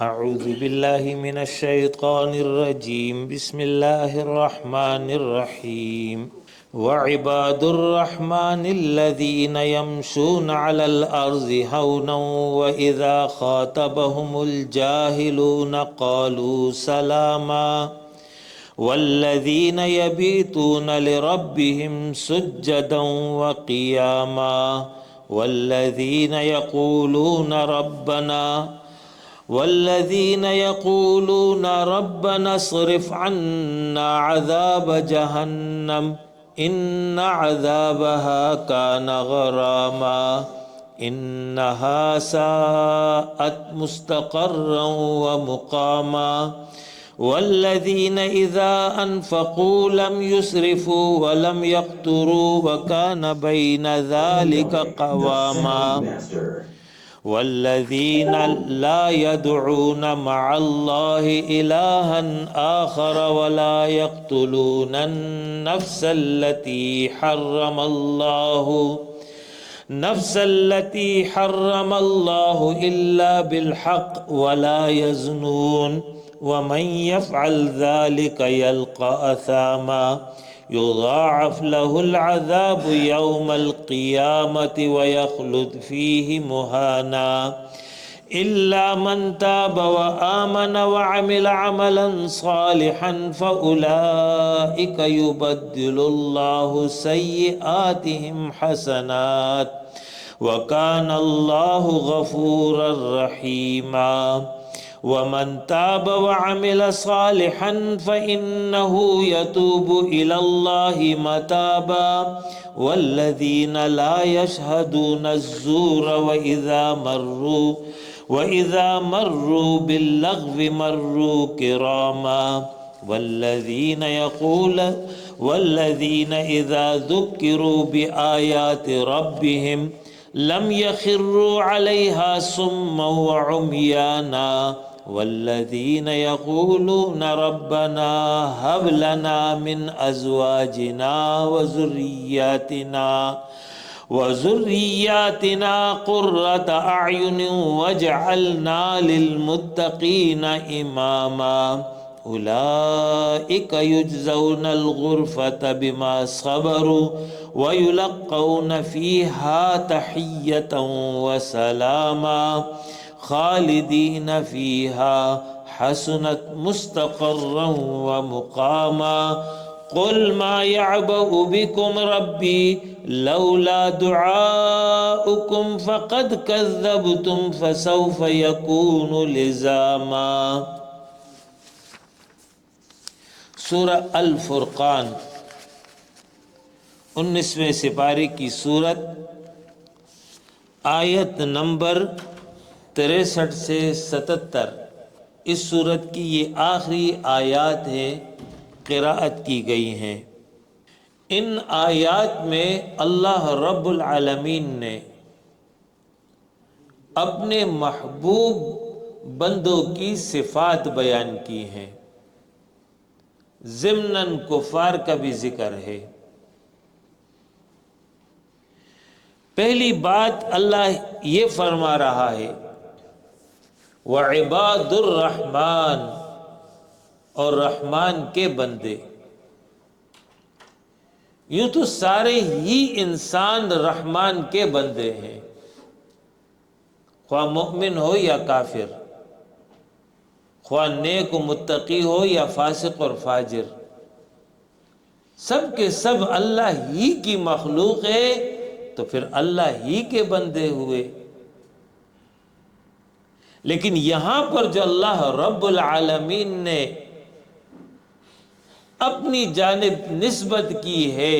اعوذ باللہ من الشیطان الرجیم بسم اللہ الرحمن الرحیم وعباد الرحمن الذین یمشون علی الارض ہونا وإذا خاطبهم الجاہلون قالوا سلاما والذین یبیتون لربهم سجدا وقیاما والذین يقولون ربنا اصرف عنا عذاب جهنم إن عذابها كان غراما إنها ساءت مستقرا ومقاما والذين إذا أنفقوا لم يسرفوا ولم يقتروا وكان بين ذلك قواما والذين لا يدعون مع الله إلها آخر ولا يقتلون النفس التي حرم الله إلا بالحق ولا يزنون ومن يفعل ذلك يلقى أثاما يضاعف له العذاب يوم القيامة ويخلد فيه مهانا إلا من تاب وآمن وعمل عملا صالحا فأولئك يبدل الله سيئاتهم حسنات وكان الله غفورا رحيما ومن تاب وعمل صالحا فإنه يتوب إلى الله متابا والذين لا يشهدون الزور وإذا مروا باللغو مروا كراما والذين إذا ذكروا بآيات ربهم لم يخروا عليها صما وعميانا والذين يقولون ربنا هب لنا من أزواجنا وذرياتنا قرة أعين واجعلنا للمتقين إماما أولئك يجزون الغرفة بما صبروا ويلقون فيها تحية وسلاما خالدين فيها حسنت مستقرا ومقاما قل ما يعبأ بكم ربي لولا دعاؤكم فقد كذبتم فسوف يكون لزاما۔ سورہ الفرقان 19ویں سپارے کی سورت، آیت نمبر 63 سے 77۔ اس سورت کی یہ آخری آیات ہیں، قراءت کی گئی ہیں۔ ان آیات میں اللہ رب العالمین نے اپنے محبوب بندوں کی صفات بیان کی ہیں، ضمناً کفار کا بھی ذکر ہے۔ پہلی بات اللہ یہ فرما رہا ہے وعباد الرحمن، اور رحمان کے بندے۔ یوں تو سارے ہی انسان رحمان کے بندے ہیں، خواہ مؤمن ہو یا کافر، خواہ نیک و متقی ہو یا فاسق اور فاجر، سب کے سب اللہ ہی کی مخلوق ہے، تو پھر اللہ ہی کے بندے ہوئے۔ لیکن یہاں پر جو اللہ رب العالمین نے اپنی جانب نسبت کی ہے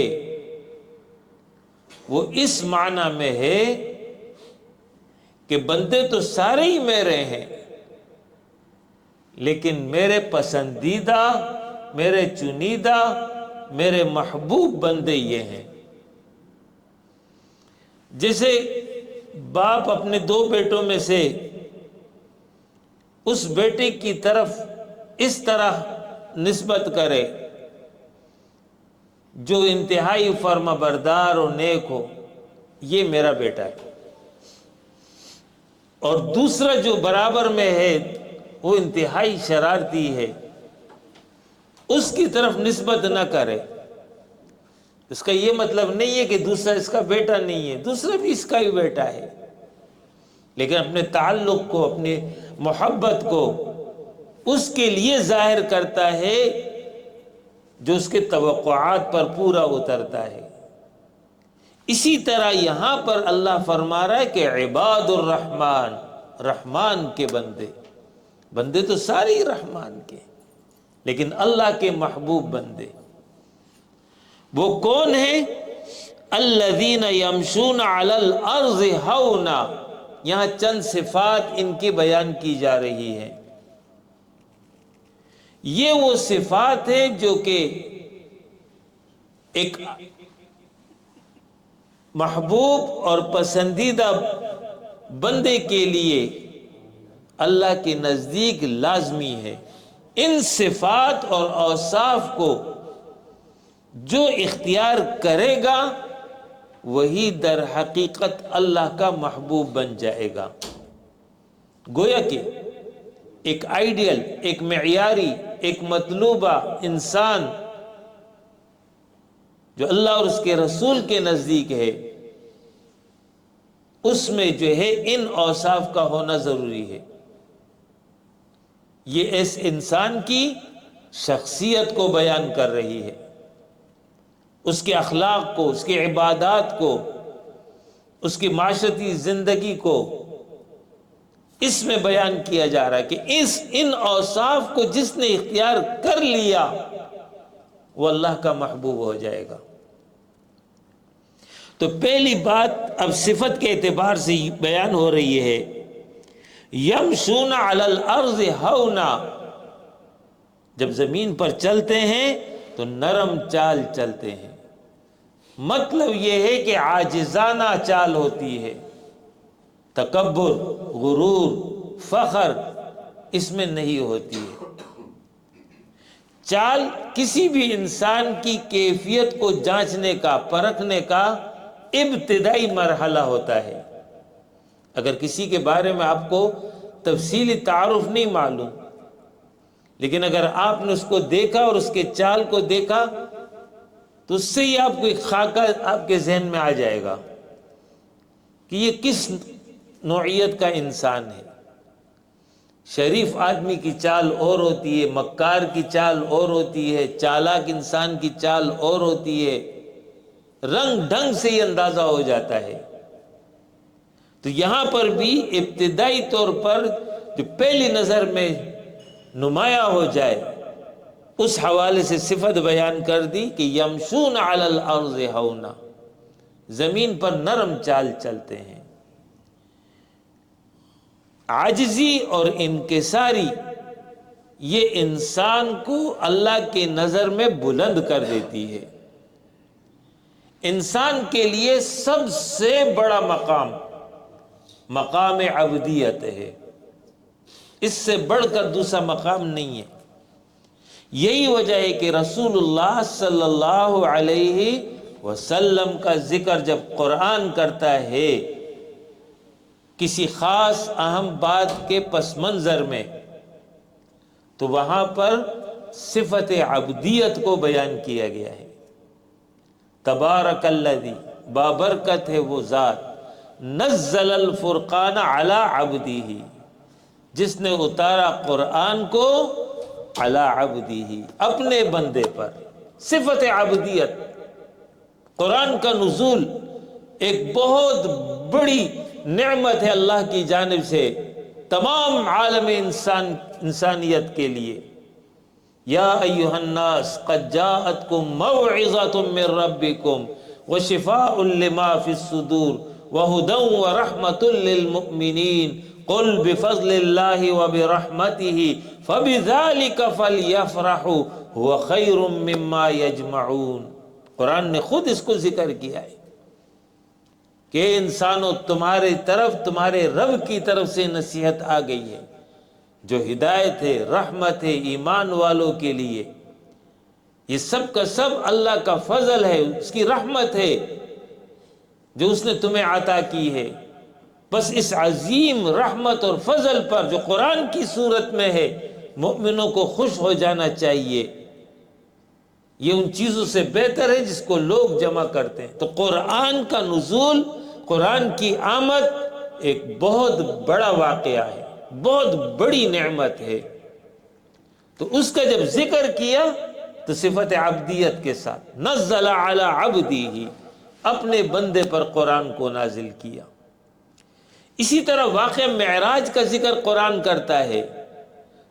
وہ اس معنی میں ہے کہ بندے تو سارے ہی میرے ہیں، لیکن میرے پسندیدہ، میرے چنیدہ، میرے محبوب بندے یہ ہیں۔ جیسے باپ اپنے 2 بیٹوں میں سے اس بیٹے کی طرف اس طرح نسبت کرے جو انتہائی فرما بردار اور نیک ہو، یہ میرا بیٹا ہے، اور دوسرا جو برابر میں ہے وہ انتہائی شرارتی ہے، اس کی طرف نسبت نہ کرے۔ اس کا یہ مطلب نہیں ہے کہ دوسرا اس کا بیٹا نہیں ہے، دوسرا بھی اس کا ہی بیٹا ہے، لیکن اپنے تعلق کو، اپنی محبت کو اس کے لیے ظاہر کرتا ہے جو اس کے توقعات پر پورا اترتا ہے۔ اسی طرح یہاں پر اللہ فرما رہا ہے کہ عباد الرحمن، رحمان کے بندے، بندے تو سارے ہی رحمان کے، لیکن اللہ کے محبوب بندے وہ کون ہیں؟ الذین یمشون علی الارض ہونا، یہاں چند صفات ان کی بیان کی جا رہی ہیں۔ یہ وہ صفات ہیں جو کہ ایک محبوب اور پسندیدہ بندے کے لیے اللہ کے نزدیک لازمی ہے۔ ان صفات اور اوصاف کو جو اختیار کرے گا وہی در حقیقت اللہ کا محبوب بن جائے گا۔ گویا کہ ایک آئیڈیل، ایک معیاری، ایک مطلوبہ انسان جو اللہ اور اس کے رسول کے نزدیک ہے، اس میں جو ہے ان اوصاف کا ہونا ضروری ہے۔ یہ اس انسان کی شخصیت کو بیان کر رہی ہے، اس کے اخلاق کو، اس کی عبادات کو، اس کی معاشرتی زندگی کو اس میں بیان کیا جا رہا ہے کہ ان اوصاف کو جس نے اختیار کر لیا وہ اللہ کا محبوب ہو جائے گا۔ تو پہلی بات اب صفت کے اعتبار سے بیان ہو رہی ہے، یمشون علی الارض ہونا، جب زمین پر چلتے ہیں تو نرم چال چلتے ہیں۔ مطلب یہ ہے کہ عاجزانہ چال ہوتی ہے، تکبر، غرور، فخر اس میں نہیں ہوتی ہے۔ چال کسی بھی انسان کی کیفیت کو جانچنے کا، پرکھنے کا ابتدائی مرحلہ ہوتا ہے۔ اگر کسی کے بارے میں آپ کو تفصیلی تعارف نہیں معلوم، لیکن اگر آپ نے اس کو دیکھا اور اس کے چال کو دیکھا تو اس سے ہی آپ کو ایک خاکہ آپ کے ذہن میں آ جائے گا کہ یہ کس نوعیت کا انسان ہے۔ شریف آدمی کی چال اور ہوتی ہے، مکار کی چال اور ہوتی ہے، چالاک انسان کی چال اور ہوتی ہے، رنگ ڈھنگ سے ہی اندازہ ہو جاتا ہے۔ تو یہاں پر بھی ابتدائی طور پر جو پہلی نظر میں نمایاں ہو جائے اس حوالے سے صفت بیان کر دی کہ یمشون علی الارض ہونا، زمین پر نرم چال چلتے ہیں۔ عاجزی اور انکساری یہ انسان کو اللہ کی نظر میں بلند کر دیتی ہے۔ انسان کے لیے سب سے بڑا مقام مقام عبودیت ہے، اس سے بڑھ کر دوسرا مقام نہیں ہے۔ یہی وجہ ہے کہ رسول اللہ صلی اللہ علیہ وسلم کا ذکر جب قرآن کرتا ہے کسی خاص اہم بات کے پس منظر میں، تو وہاں پر صفت عبدیت کو بیان کیا گیا ہے۔ تبارک الذی، بابرکت ہے وہ ذات، نزل الفرقان علی عبدہ، جس نے اتارا قرآن کو علی عبدہ، اپنے بندے پر۔ صفت عبدیت، قرآن کا نزول ایک بہت بڑی نعمت ہے اللہ کی جانب سے تمام عالم انسانیت کے لیے۔ یا ایھا الناس قد جاءتکم موعظۃ من ربکم وشفاء لما فی الصدور وہدی ورحمۃ للمؤمنین قل بفضل اللہ وبرحمتہ فبذلک فلیفرحوا ھو خیر مما یجمعون۔ قرآن نے خود اس کو ذکر کیا ہے کہ انسانوں تمہارے طرف، تمہارے رب کی طرف سے نصیحت آ گئی ہے جو ہدایت ہے، رحمت ہے ایمان والوں کے لیے۔ یہ سب کا سب اللہ کا فضل ہے، اس کی رحمت ہے جو اس نے تمہیں عطا کی ہے۔ بس اس عظیم رحمت اور فضل پر جو قرآن کی صورت میں ہے مومنوں کو خوش ہو جانا چاہیے. یہ ان چیزوں سے بہتر ہے جس کو لوگ جمع کرتے ہیں. تو قرآن کا نزول، قرآن کی آمد ایک بہت بڑا واقعہ ہے، بہت بڑی نعمت ہے. تو اس کا جب ذکر کیا تو صفت عبدیت کے ساتھ، نزل علی عبدہ، اپنے بندے پر قرآن کو نازل کیا. اسی طرح واقعہ معراج کا ذکر قرآن کرتا ہے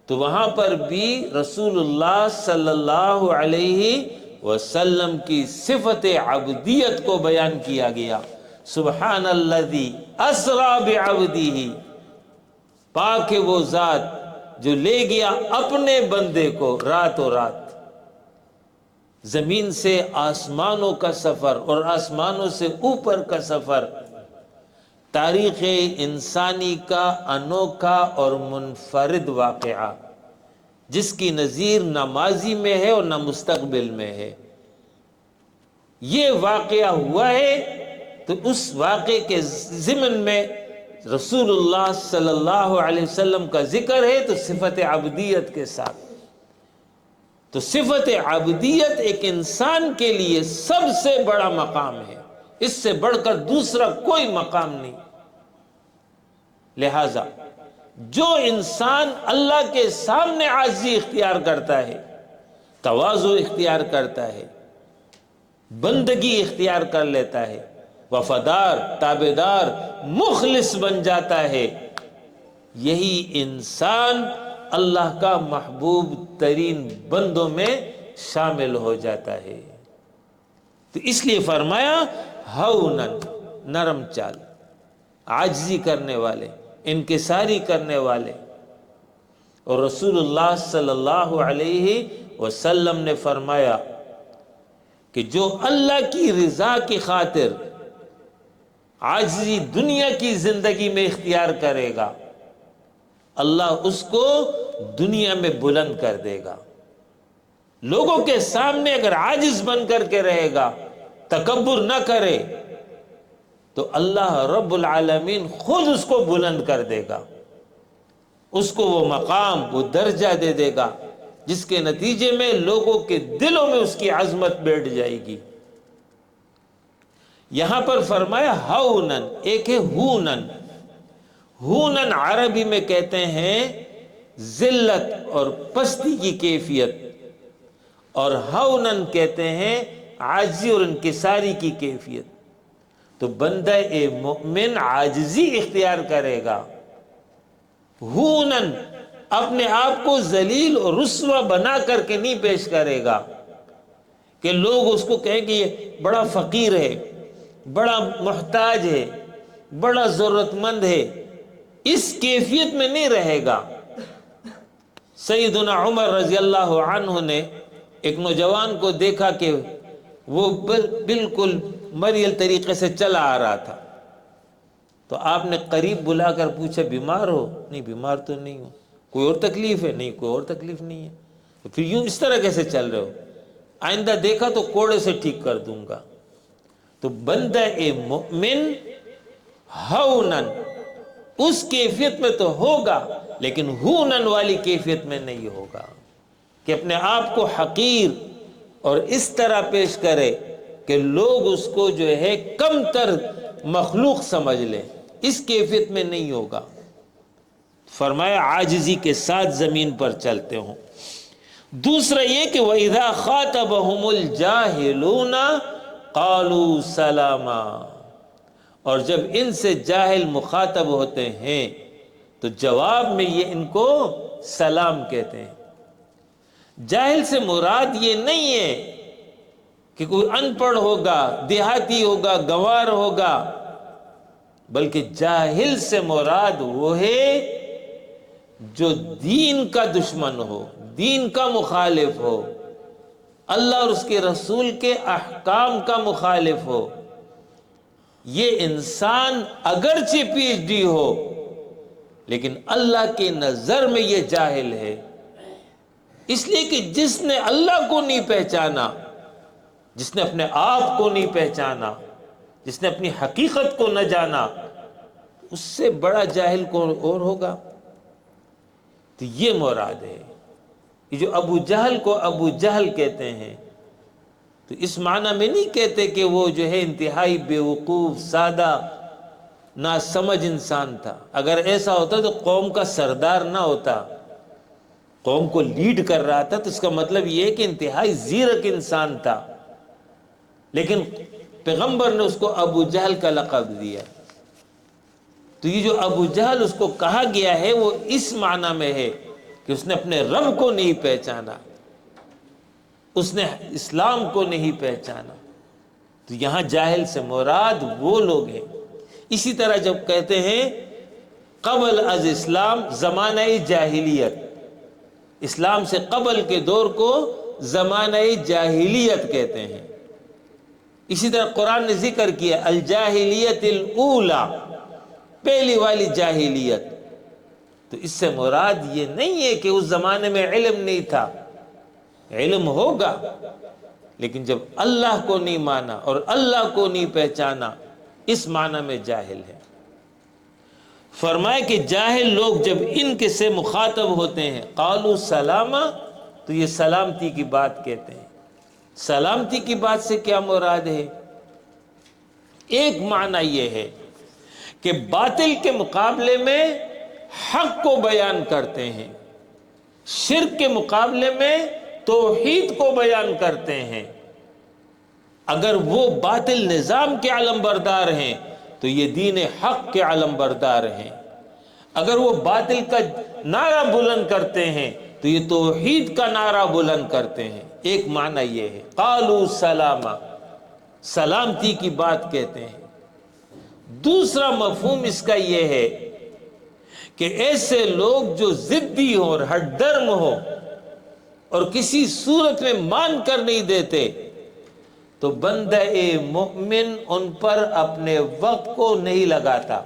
تو وہاں پر بھی رسول اللہ صلی اللہ علیہ وسلم کی صفت عبدیت کو بیان کیا گیا. سبحان الذی اسری بعبدہ، پاک ہے وہ ذات جو لے گیا اپنے بندے کو راتوں رات. زمین سے آسمانوں کا سفر اور آسمانوں سے اوپر کا سفر تاریخ انسانی کا انوکھا اور منفرد واقعہ، جس کی نظیر نہ ماضی میں ہے اور نہ مستقبل میں ہے. یہ واقعہ ہوا ہے تو اس واقعے کے ضمن میں رسول اللہ صلی اللہ علیہ وسلم کا ذکر ہے تو صفت عبدیت کے ساتھ. تو صفت عبدیت ایک انسان کے لیے سب سے بڑا مقام ہے، اس سے بڑھ کر دوسرا کوئی مقام نہیں. لہذا جو انسان اللہ کے سامنے عاجزی اختیار کرتا ہے، تواضع اختیار کرتا ہے، بندگی اختیار کر لیتا ہے، وفادار، تابعدار، مخلص بن جاتا ہے، یہی انسان اللہ کا محبوب ترین بندوں میں شامل ہو جاتا ہے. تو اس لیے فرمایا ہونن، نرم چال، عاجزی کرنے والے، انکساری کرنے والے. اور رسول اللہ صلی اللہ علیہ وسلم نے فرمایا کہ جو اللہ کی رضا کی خاطر عاجزی دنیا کی زندگی میں اختیار کرے گا، اللہ اس کو دنیا میں بلند کر دے گا. لوگوں کے سامنے اگر عاجز بن کر کے رہے گا، تکبر نہ کرے، تو اللہ رب العالمین خود اس کو بلند کر دے گا، اس کو وہ مقام، وہ درجہ دے دے گا جس کے نتیجے میں لوگوں کے دلوں میں اس کی عظمت بیٹھ جائے گی. یہاں پر فرمایا ہونن، ایک ہے ہونن. ہونن عربی میں کہتے ہیں ذلت اور پستی کی کیفیت، اور ہونن کہتے ہیں عاجزی اور انکساری کی کیفیت. تو بندہ مومن عاجزی اختیار کرے گا، ہونن اپنے آپ کو ذلیل اور رسوا بنا کر کے نہیں پیش کرے گا کہ لوگ اس کو کہیں کہ یہ بڑا فقیر ہے، بڑا محتاج ہے، بڑا ضرورت مند ہے. اس کیفیت میں نہیں رہے گا. سیدنا عمر رضی اللہ عنہ نے ایک نوجوان کو دیکھا کہ وہ بالکل مریل طریقے سے چلا آ رہا تھا. تو آپ نے قریب بلا کر پوچھا بیمار ہو؟ نہیں بیمار تو نہیں ہو. کوئی اور تکلیف ہے؟ نہیں کوئی اور تکلیف نہیں ہے. تو پھر یوں اس طرح کیسے چل رہے ہو؟ آئندہ دیکھا تو کوڑے سے ٹھیک کر دوں گا. تو بندہ مومن ہونن اس کیفیت میں تو ہوگا، لیکن ہونن والی کیفیت میں نہیں ہوگا کہ اپنے آپ کو حقیر اور اس طرح پیش کرے کہ لوگ اس کو جو ہے کم تر مخلوق سمجھ لیں. اس کیفیت میں نہیں ہوگا. فرمایا عاجزی کے ساتھ زمین پر چلتے ہوں. دوسرا یہ کہ وَإِذَا خَاطَبَهُمُ الْجَاهِلُونَ قَالُوا سَلَامًا، اور جب ان سے جاہل مخاطب ہوتے ہیں تو جواب میں یہ ان کو سلام کہتے ہیں. جاہل سے مراد یہ نہیں ہے کہ کوئی ان پڑھ ہوگا، دیہاتی ہوگا، گنوار ہوگا، بلکہ جاہل سے مراد وہ ہے جو دین کا دشمن ہو، دین کا مخالف ہو، اللہ اور اس کے رسول کے احکام کا مخالف ہو. یہ انسان اگرچہ پی ایچ ڈی ہو لیکن اللہ کے نظر میں یہ جاہل ہے. اس لیے کہ جس نے اللہ کو نہیں پہچانا، جس نے اپنے آپ کو نہیں پہچانا، جس نے اپنی حقیقت کو نہ جانا، اس سے بڑا جاہل کون اور ہوگا؟ تو یہ مراد ہے. یہ جو ابو جہل کو ابو جہل کہتے ہیں تو اس معنی میں نہیں کہتے کہ وہ جو ہے انتہائی بے وقوف سادہ ناسمجھ انسان تھا. اگر ایسا ہوتا تو قوم کا سردار نہ ہوتا، قوم کو لیڈ کر رہا تھا، تو اس کا مطلب یہ ہے کہ انتہائی زیرک انسان تھا. لیکن پیغمبر نے اس کو ابو جہل کا لقب دیا. تو یہ جو ابو جہل اس کو کہا گیا ہے وہ اس معنی میں ہے کہ اس نے اپنے رب کو نہیں پہچانا، اس نے اسلام کو نہیں پہچانا. تو یہاں جاہل سے مراد وہ لوگ ہیں. اسی طرح جب کہتے ہیں قبل از اسلام زمانہ جاہلیت، اسلام سے قبل کے دور کو زمانہ جاہلیت کہتے ہیں. اسی طرح قرآن نے ذکر کیا الجاہلیت الاولی، پہلی والی جاہلیت. تو اس سے مراد یہ نہیں ہے کہ اس زمانے میں علم نہیں تھا، علم ہوگا، لیکن جب اللہ کو نہیں مانا اور اللہ کو نہیں پہچانا، اس معنی میں جاہل ہے. فرمائے کہ جاہل لوگ جب ان کے سے مخاطب ہوتے ہیں قالوا سلاما، تو یہ سلامتی کی بات کہتے ہیں. سلامتی کی بات سے کیا مراد ہے؟ ایک معنی یہ ہے کہ باطل کے مقابلے میں حق کو بیان کرتے ہیں، شرک کے مقابلے میں توحید کو بیان کرتے ہیں. اگر وہ باطل نظام کے علم بردار ہیں تو یہ دین حق کے علم بردار ہیں. اگر وہ باطل کا نعرہ بلند کرتے ہیں تو یہ توحید کا نعرہ بلند کرتے ہیں. ایک معنی یہ ہے قالوا سلاما، سلامتی کی بات کہتے ہیں. دوسرا مفہوم اس کا یہ ہے کہ ایسے لوگ جو ضدی ہوں اور ہٹ درم ہوں اور کسی صورت میں مان کر نہیں دیتے، تو بندہ مؤمن ان پر اپنے وقت کو نہیں لگاتا.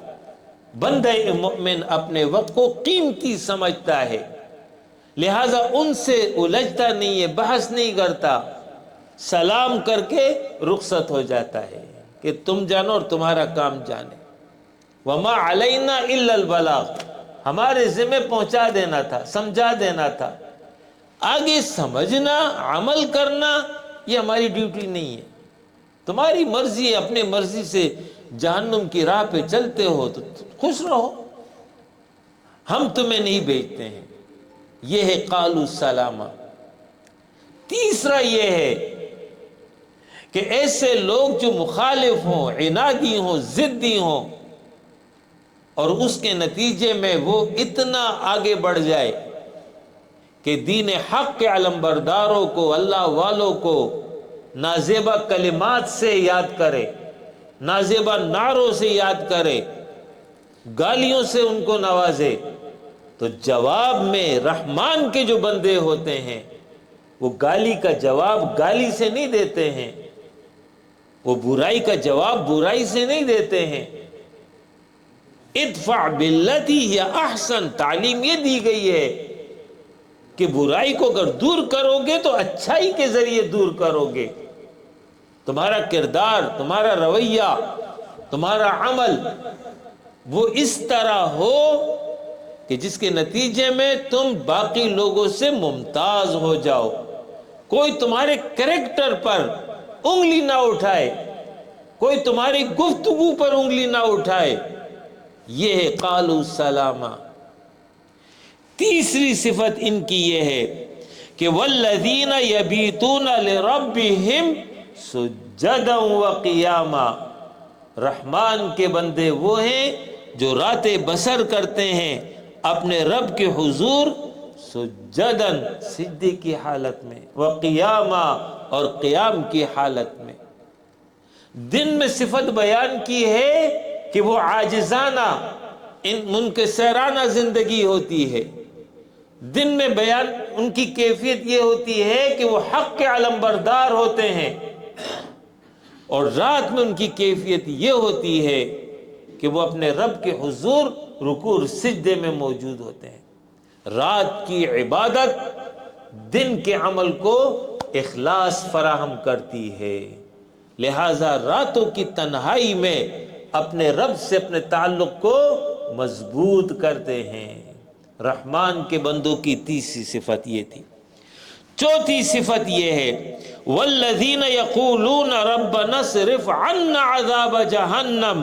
بندہ مؤمن اپنے وقت کو قیمتی سمجھتا ہے، لہذا ان سے الجھتا نہیں ہے، بحث نہیں کرتا، سلام کر کے رخصت ہو جاتا ہے کہ تم جانو اور تمہارا کام جانے. وما علینا الا البلاغ، ہمارے ذمہ پہنچا دینا تھا، سمجھا دینا تھا. آگے سمجھنا عمل کرنا یہ ہماری ڈیوٹی نہیں ہے. تمہاری مرضی ہے، اپنے مرضی سے جہنم کی راہ پہ چلتے ہو تو خوش رہو، ہم تمہیں نہیں بھیجتے ہیں. یہ ہے قالوا سلاما. تیسرا یہ ہے کہ ایسے لوگ جو مخالف ہوں، عنادی ہوں، ضدی ہوں، اور اس کے نتیجے میں وہ اتنا آگے بڑھ جائے کہ دین حق کے علم برداروں کو، اللہ والوں کو نازیبا کلمات سے یاد کرے، نازیبا نعروں سے یاد کرے، گالیوں سے ان کو نوازے. تو جواب میں رحمان کے جو بندے ہوتے ہیں وہ گالی کا جواب گالی سے نہیں دیتے ہیں، وہ برائی کا جواب برائی سے نہیں دیتے ہیں. ادفع باللتی ہی احسن، تعلیم یہ دی گئی ہے کہ برائی کو اگر دور کرو گے تو اچھائی کے ذریعے دور کرو گے. تمہارا کردار، تمہارا رویہ، تمہارا عمل وہ اس طرح ہو کہ جس کے نتیجے میں تم باقی لوگوں سے ممتاز ہو جاؤ، کوئی تمہارے کریکٹر پر انگلی نہ اٹھائے، کوئی تمہاری گفتگو پر انگلی نہ اٹھائے. یہ ہے قالوا سلاما. تیسری صفت ان کی یہ ہے کہ والذین یبیتون لربہم سجدا وقیاما، رحمان کے بندے وہ ہیں جو راتیں بسر کرتے ہیں اپنے رب کے حضور سجدن، سجدے کی حالت میں، وقیاما، اور قیام کی حالت میں. دن میں صفت بیان کی ہے کہ وہ عاجزانہ منکسرانہ زندگی ہوتی ہے. دن میں بیان ان کی کیفیت یہ ہوتی ہے کہ وہ حق کے علم بردار ہوتے ہیں، اور رات میں ان کی کیفیت یہ ہوتی ہے کہ وہ اپنے رب کے حضور رکوع سجدے میں موجود ہوتے ہیں. رات کی عبادت دن کے عمل کو اخلاص فراہم کرتی ہے، لہذا راتوں کی تنہائی میں اپنے رب سے اپنے تعلق کو مضبوط کرتے ہیں۔ رحمان کے بندوں کی تیسری صفت یہ تھی۔ چوتھی صفت یہ ہے والذین یقولون ربنا اصرف عنا عذاب جہنم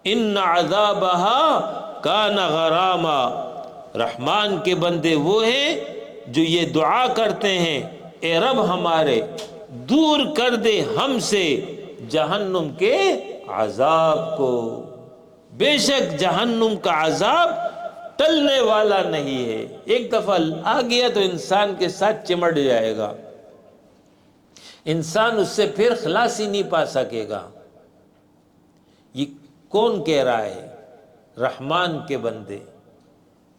ان عذابها کان غراما۔ رحمان کے بندے وہ ہیں جو یہ دعا کرتے ہیں اے رب ہمارے دور کر دے ہم سے جہنم کے عذاب کو، بے شک جہنم کا عذاب ٹلنے والا نہیں ہے، ایک دفعہ آ گیا تو انسان کے ساتھ چمٹ جائے گا، انسان اس سے پھر خلاصی نہیں پا سکے گا۔ یہ کون کہہ رہا ہے؟ رحمان کے بندے،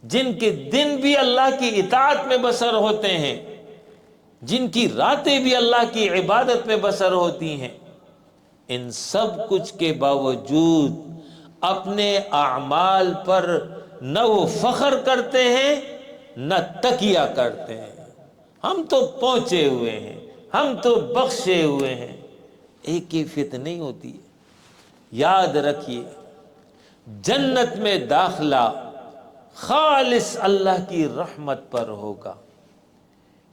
جن کے دن بھی اللہ کی اطاعت میں بسر ہوتے ہیں، جن کی راتیں بھی اللہ کی عبادت میں بسر ہوتی ہیں، ان سب کچھ کے باوجود اپنے اعمال پر نہ وہ فخر کرتے ہیں نہ تکیہ کرتے ہیں۔ ہم تو پہنچے ہوئے ہیں، ہم تو بخشے ہوئے ہیں، ایک کیفیت نہیں ہوتی ہے۔ یاد رکھیے جنت میں داخلہ خالص اللہ کی رحمت پر ہوگا۔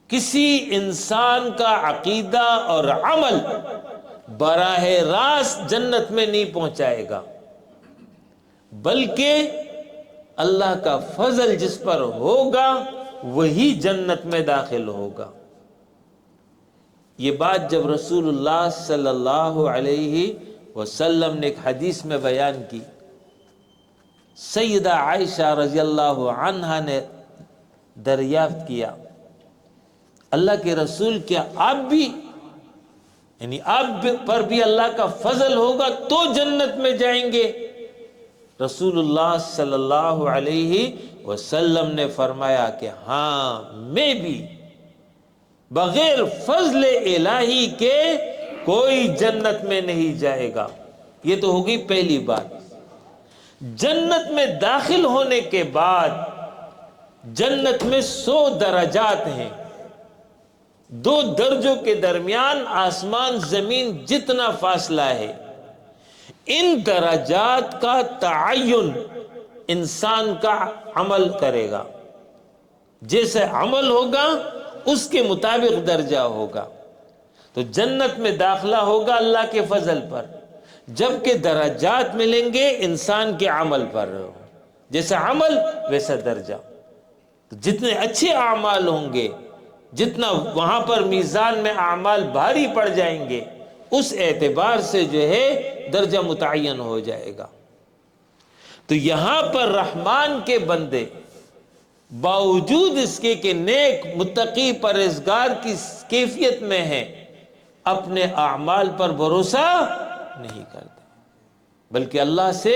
کسی انسان کا عقیدہ اور عمل براہ راست جنت میں نہیں پہنچائے گا، بلکہ اللہ کا فضل جس پر ہوگا وہی جنت میں داخل ہوگا۔ یہ بات جب رسول اللہ صلی اللہ علیہ وسلم نے ایک حدیث میں بیان کی، سیدہ عائشہ رضی اللہ عنہا نے دریافت کیا اللہ کے رسول کیا آپ بھی یعنی آپ پر بھی اللہ کا فضل ہوگا تو جنت میں جائیں گے؟ رسول اللہ صلی اللہ علیہ وسلم نے فرمایا کہ ہاں میں بھی، بغیر فضل الہی کے کوئی جنت میں نہیں جائے گا۔ یہ تو ہوگی پہلی بات۔ جنت میں داخل ہونے کے بعد جنت میں 100 درجات ہیں، 2 درجوں کے درمیان آسمان زمین جتنا فاصلہ ہے۔ ان درجات کا تعین انسان کا عمل کرے گا، جیسے عمل ہوگا اس کے مطابق درجہ ہوگا۔ تو جنت میں داخلہ ہوگا اللہ کے فضل پر، جبکہ درجات ملیں گے انسان کے عمل پر، جیسا عمل ویسا درجہ۔ تو جتنے اچھے اعمال ہوں گے، جتنا وہاں پر میزان میں اعمال بھاری پڑ جائیں گے، اس اعتبار سے جو ہے درجہ متعین ہو جائے گا۔ تو یہاں پر رحمان کے بندے باوجود اس کے کہ نیک متقی پرہیزگار کی کیفیت میں ہیں، اپنے اعمال پر بھروسہ نہیں کرتے، بلکہ اللہ سے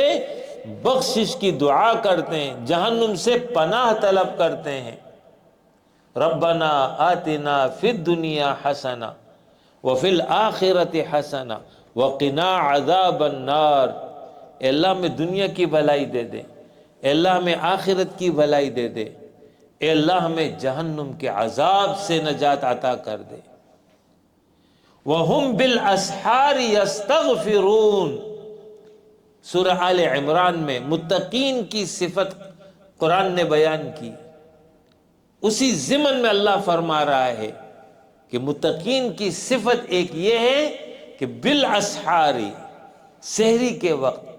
بخشش کی دعا کرتے ہیں، جہنم سے پناہ طلب کرتے ہیں۔ ربنا آتنا فی الدنیا حسنہ وفی الآخرۃ حسنہ وقنا عذاب النار۔ اے اللہ ہمیں دنیا کی بھلائی دے دے، اے اللہ ہمیں آخرت کی بھلائی دے دے، اے اللہ ہمیں جہنم کے عذاب سے نجات عطا کر دے۔ وَهُمْ بِالْأَسْحَارِ يَسْتَغْفِرُونَ۔ سورہ آل عمران میں متقین کی صفت قرآن نے بیان کی، اسی ضمن میں اللہ فرما رہا ہے کہ متقین کی صفت ایک یہ ہے کہ بالاسحار، سحری کے وقت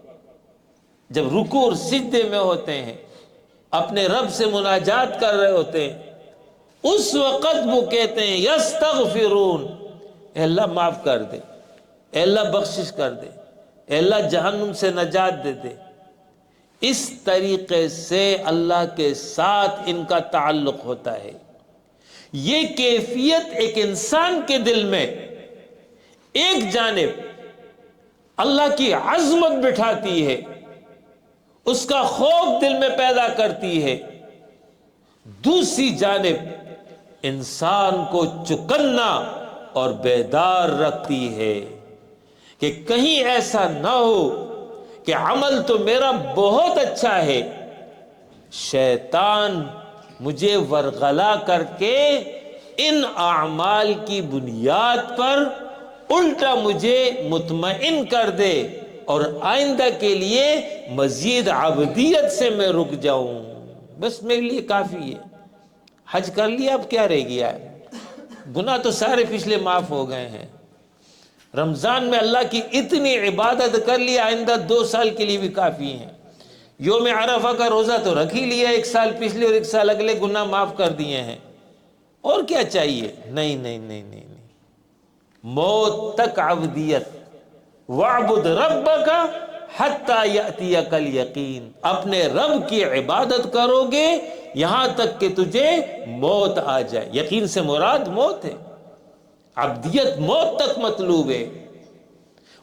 جب رکوع اور سجدے میں ہوتے ہیں، اپنے رب سے مناجات کر رہے ہوتے ہیں، اس وقت وہ کہتے ہیں یستغفرون، اے اللہ معاف کر دے، اے اللہ بخشش کر دے، اے اللہ جہنم سے نجات دے دے۔ اس طریقے سے اللہ کے ساتھ ان کا تعلق ہوتا ہے۔ یہ کیفیت ایک انسان کے دل میں ایک جانب اللہ کی عظمت بٹھاتی ہے، اس کا خوف دل میں پیدا کرتی ہے، دوسری جانب انسان کو چکنا اور بیدار رکھتی ہے کہ کہیں ایسا نہ ہو کہ عمل تو میرا بہت اچھا ہے، شیطان مجھے ورغلا کر کے ان اعمال کی بنیاد پر الٹا مجھے مطمئن کر دے اور آئندہ کے لیے مزید عبدیت سے میں رک جاؤں، بس میرے لیے کافی ہے۔ حج کر لیا، اب کیا رہ گیا ہے؟ گناہ تو سارے پچھلے معاف ہو گئے ہیں۔ رمضان میں اللہ کی اتنی عبادت کر لی، آئندہ 2 سال کے لیے بھی کافی ہیں۔ یوم عرفہ کا روزہ تو رکھ ہی لیا، 1 سال پچھلے اور 1 سال اگلے گناہ معاف کر دیے ہیں، اور کیا چاہیے؟ نہیں نہیں نہیں نہیں نہیں، موت تک عبدیت۔ وَاعْبُدْ رَبَّكَ حَتَّى يَأْتِيَكَ الْيَقِينُ، اپنے رب کی عبادت کرو گے یہاں تک کہ تجھے موت آ جائے۔ یقین سے مراد موت ہے، عبدیت موت تک مطلوب ہے۔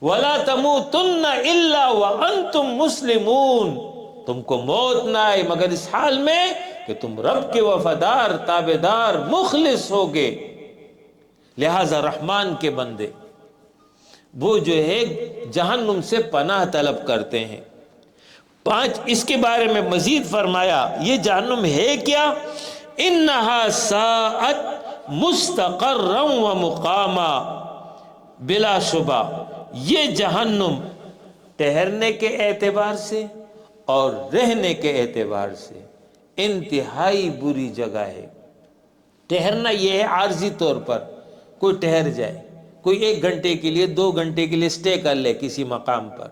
وَلَا تَمُوتُنَّ إِلَّا وَأَنْتُمْ مُسْلِمُونَ، تم کو موت نہ آئے مگر اس حال میں کہ تم رب کے وفادار، تابعدار، مخلص ہوگے۔ لہذا رحمان کے بندے وہ جو ہے جہنم سے پناہ طلب کرتے ہیں۔ 5 اس کے بارے میں مزید فرمایا، یہ جہنم ہے کیا؟ انہا ساعت مستقرا و مقاما، بلا شبہ یہ جہنم ٹھہرنے کے اعتبار سے اور رہنے کے اعتبار سے انتہائی بری جگہ ہے۔ ٹھہرنا یہ ہے عارضی طور پر کوئی ٹھہر جائے، کوئی 1 گھنٹے کے لیے 2 گھنٹے کے لیے سٹے کر لے کسی مقام پر،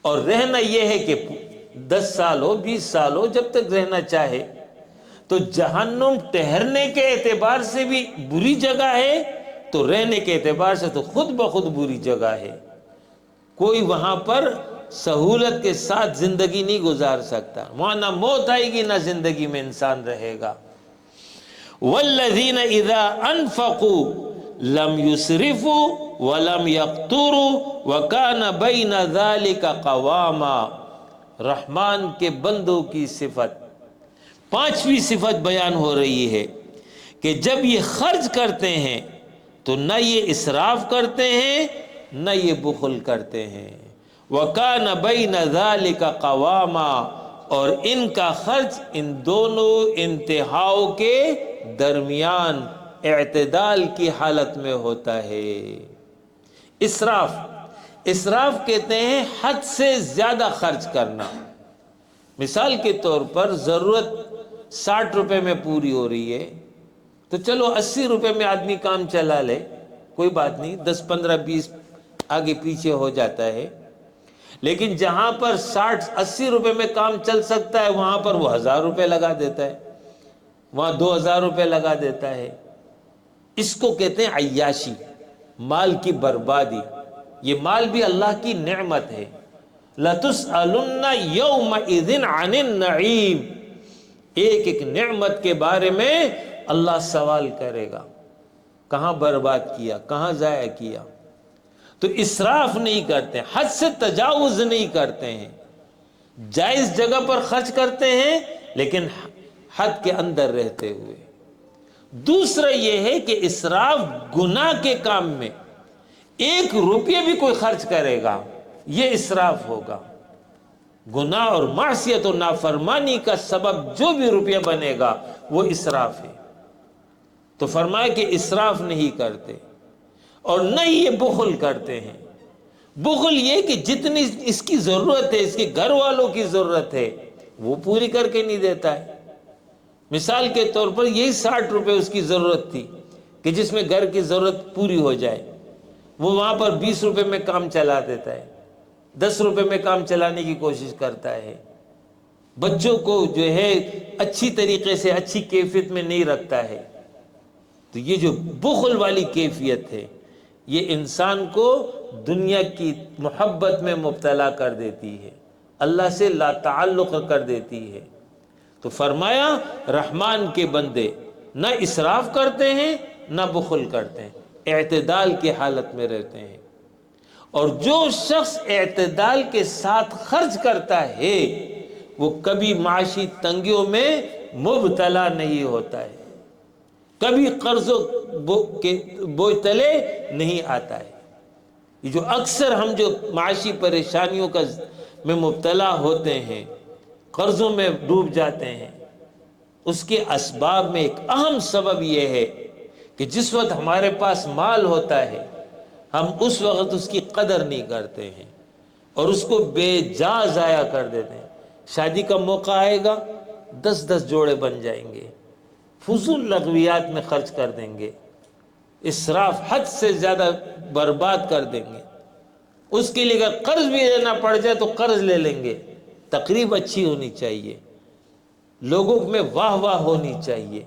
اور رہنا یہ ہے کہ 10 سال ہو 20 سال ہو جب تک رہنا چاہے۔ تو جہنم ٹھہرنے کے اعتبار سے بھی بری جگہ ہے، تو رہنے کے اعتبار سے تو خود بخود بری جگہ ہے۔ کوئی وہاں پر سہولت کے ساتھ زندگی نہیں گزار سکتا، وہاں نہ موت آئے گی نہ زندگی میں انسان رہے گا۔ وَالَّذِينَ إِذَا أَنفَقُوا لَمْ يُسْرِفُوا وَلَمْ يَقْتُرُوا وَكَانَ بَيْنَ ذَلِكَ قَوَامًا، رحمان کے بندوں کی صفت، 5ویں صفت بیان ہو رہی ہے کہ جب یہ خرچ کرتے ہیں تو نہ یہ اسراف کرتے ہیں نہ یہ بخل کرتے ہیں۔ وَكَانَ بَيْنَ ذَلِكَ قَوَامًا، اور ان کا خرچ ان دونوں انتہاؤں کے درمیان اعتدال کی حالت میں ہوتا ہے۔ اسراف کہتے ہیں حد سے زیادہ خرچ کرنا۔ مثال کے طور پر ضرورت 60 روپے میں پوری ہو رہی ہے تو چلو 80 روپے میں آدمی کام چلا لے، کوئی بات نہیں، 10 15 20 آگے پیچھے ہو جاتا ہے۔ لیکن جہاں پر 60 80 روپے میں کام چل سکتا ہے وہاں پر وہ 1000 روپے لگا دیتا ہے، وہاں 2000 روپے لگا دیتا ہے۔ اس کو کہتے ہیں عیاشی، مال کی بربادی۔ یہ مال بھی اللہ کی نعمت ہے۔ لَتُسْأَلُنَّ يَوْمَئِذٍ عَنِ النَّعِيمِ، ایک ایک نعمت کے بارے میں اللہ سوال کرے گا، کہاں برباد کیا، کہاں ضائع کیا۔ تو اسراف نہیں کرتے، حد سے تجاوز نہیں کرتے ہیں، جائز جگہ پر خرچ کرتے ہیں لیکن حد کے اندر رہتے ہوئے۔ دوسرا یہ ہے کہ اسراف گناہ کے کام میں 1 روپیہ بھی کوئی خرچ کرے گا یہ اسراف ہوگا۔ گناہ اور معصیت و نافرمانی کا سبب جو بھی روپیہ بنے گا وہ اسراف ہے۔ تو فرمایا کہ اسراف نہیں کرتے، اور نہ ہی یہ بخل کرتے ہیں۔ بخل یہ کہ جتنی اس کی ضرورت ہے، اس کے گھر والوں کی ضرورت ہے، وہ پوری کر کے نہیں دیتا ہے۔ مثال کے طور پر یہی 60 روپے اس کی ضرورت تھی کہ جس میں گھر کی ضرورت پوری ہو جائے، وہ وہاں پر 20 روپے میں کام چلا دیتا ہے، 10 روپے میں کام چلانے کی کوشش کرتا ہے، بچوں کو جو ہے اچھی طریقے سے اچھی کیفیت میں نہیں رکھتا ہے۔ تو یہ جو بخل والی کیفیت ہے یہ انسان کو دنیا کی محبت میں مبتلا کر دیتی ہے، اللہ سے لا تعلق کر دیتی ہے۔ تو فرمایا رحمان کے بندے نہ اسراف کرتے ہیں نہ بخل کرتے ہیں، اعتدال کی حالت میں رہتے ہیں۔ اور جو شخص اعتدال کے ساتھ خرچ کرتا ہے وہ کبھی معاشی تنگیوں میں مبتلا نہیں ہوتا ہے، کبھی قرضوں کے بوجھ تلے نہیں آتا ہے۔ یہ جو اکثر ہم جو معاشی پریشانیوں میں مبتلا ہوتے ہیں، قرضوں میں ڈوب جاتے ہیں، اس کے اسباب میں ایک اہم سبب یہ ہے کہ جس وقت ہمارے پاس مال ہوتا ہے ہم اس وقت اس کی قدر نہیں کرتے ہیں، اور اس کو بے جا ضائع کر دیتے ہیں۔ شادی کا موقع آئے گا 10 جوڑے بن جائیں گے، فضول لغویات میں خرچ کر دیں گے، اسراف حد سے زیادہ برباد کر دیں گے۔ اس کے لیے اگر قرض بھی لینا پڑ جائے تو قرض لے لیں گے۔ تقریب اچھی ہونی چاہیے، لوگوں میں واہ واہ ہونی چاہیے،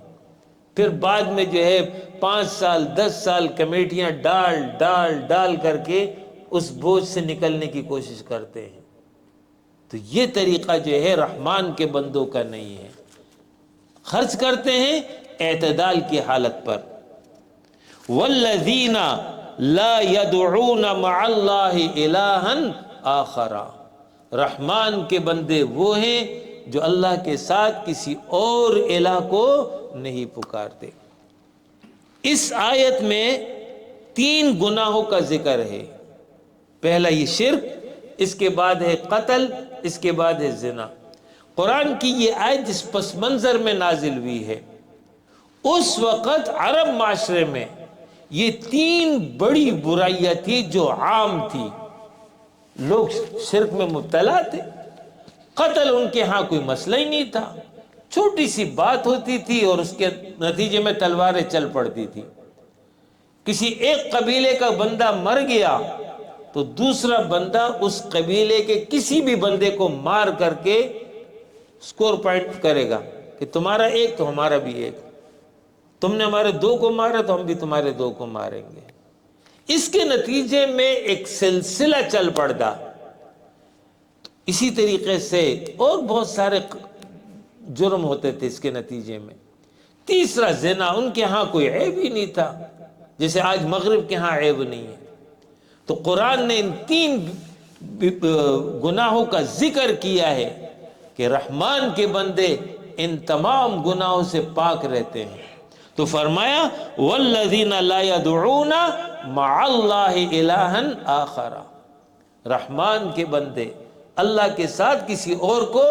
پھر بعد میں جو ہے 5 سال 10 سال کمیٹیاں ڈال ڈال ڈال کر کے اس بوجھ سے نکلنے کی کوشش کرتے ہیں۔ تو یہ طریقہ جو ہے رحمان کے بندوں کا نہیں ہے۔ خرچ کرتے ہیں اعتدال کی حالت پر۔ والذین لا يدعون مع اللہ الہا آخر، رحمان کے بندے وہ ہیں جو اللہ کے ساتھ کسی اور الہ کو نہیں پکارتے۔ اس آیت میں 3 گناہوں کا ذکر ہے۔ پہلا یہ شرک، اس کے بعد ہے قتل، اس کے بعد ہے زنا۔ قرآن کی یہ آیت جس پس منظر میں نازل ہوئی ہے، اس وقت عرب معاشرے میں یہ 3 بڑی برائیاں تھی جو عام تھی۔ لوگ شرک میں مبتلا تھے، قتل ان کے ہاں کوئی مسئلہ ہی نہیں تھا، چھوٹی سی بات ہوتی تھی اور اس کے نتیجے میں تلواریں چل پڑتی تھی۔ کسی ایک قبیلے کا بندہ مر گیا تو دوسرا بندہ اس قبیلے کے کسی بھی بندے کو مار کر کے سکور پوائنٹ کرے گا کہ تمہارا ایک تو ہمارا بھی ایک، تم نے ہمارے 2 کو مارا تو ہم بھی تمہارے 2 کو ماریں گے۔ اس کے نتیجے میں ایک سلسلہ چل پڑتا۔ اسی طریقے سے اور بہت سارے جرم ہوتے تھے اس کے نتیجے میں۔ تیسرا زنا، ان کے ہاں کوئی عیب ہی نہیں تھا، جیسے آج مغرب کے ہاں عیب نہیں ہے۔ تو قرآن نے ان 3 گناہوں کا ذکر کیا ہے کہ رحمان کے بندے ان تمام گناہوں سے پاک رہتے ہیں۔ تو فرمایا والذین لا يدعون مع اللہ الہا آخر، رحمان کے بندے اللہ کے ساتھ کسی اور کو